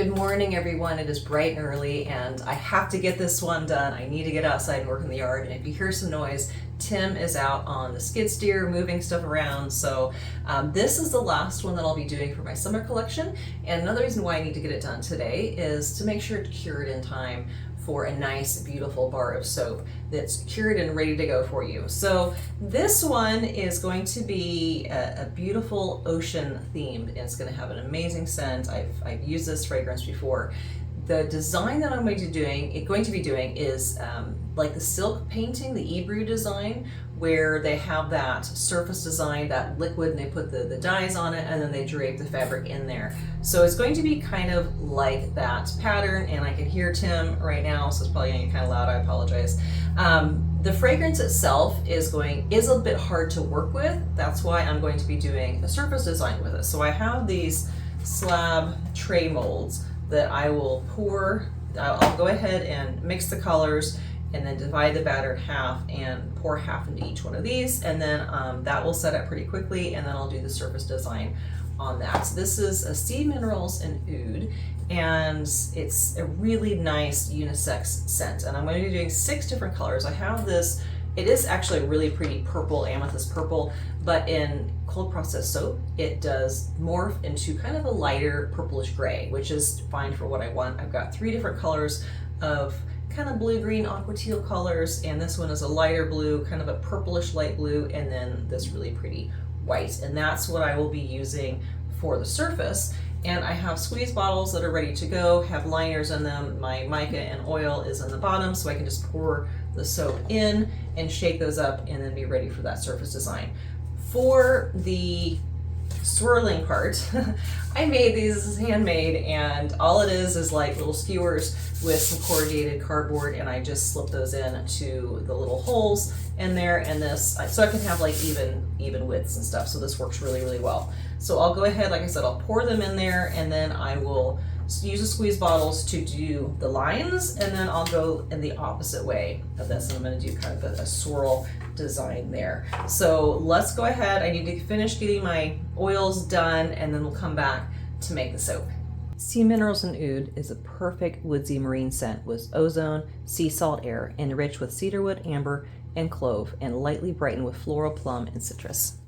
Good morning, everyone. It is bright and early, and I have to get this one done. I need to get outside and work in the yard, and if you hear some noise, Tim is out on the skid steer moving stuff around. So this is the last one that I'll be doing for my summer collection, and another reason why I need to get it done today is to make sure to cure it in time for a nice, beautiful bar of soap that's cured and ready to go for you. So this one is going to be a beautiful ocean themed, and it's going to have an amazing scent. I've used this fragrance before. The design that I'm going to be doing is like the silk painting, the Ebru design, where they have that surface design, that liquid, and they put the dyes on it, and then they drape the fabric in there. So it's going to be kind of like that pattern, and I can hear Tim right now, so it's probably going to be kind of loud. I apologize. The fragrance itself is a bit hard to work with. That's why I'm going to be doing a surface design with it. So I have these slab tray molds that I will pour. I'll go ahead and mix the colors and then divide the batter in half and pour half into each one of these, and then that will set up pretty quickly, and then I'll do the surface design on that. So this is a Sea Minerals and Oud, and it's a really nice unisex scent, and I'm going to be doing 6 different colors. I have this, it is actually a really pretty purple, amethyst purple, but in cold processed soap it does morph into kind of a lighter purplish gray, which is fine for what I want. I've got 3 different colors of kind of blue-green aqua teal colors, and this one is a lighter blue, kind of a purplish light blue, and then this really pretty white, and that's what I will be using for the surface. And I have squeeze bottles that are ready to go, have liners in them. My mica and oil is in the bottom, so I can just pour the soap in and shake those up and then be ready for that surface design. For the swirling part, I made these handmade, and all it is like little skewers with some corrugated cardboard, and I just slip those in to the little holes in there, and this, so I can have like even widths and stuff. So this works really well. So I'll go ahead, like I said, I'll pour them in there, and then I will use the squeeze bottles to do the lines, and then I'll go in the opposite way of this, and I'm going to do kind of a swirl design there. So let's go ahead. I need to finish getting my oils done, and then we'll come back to make the soap. Sea Minerals and Oud is a perfect woodsy marine scent with ozone, sea salt air, enriched with cedarwood, amber, and clove, and lightly brightened with floral, plum, and citrus.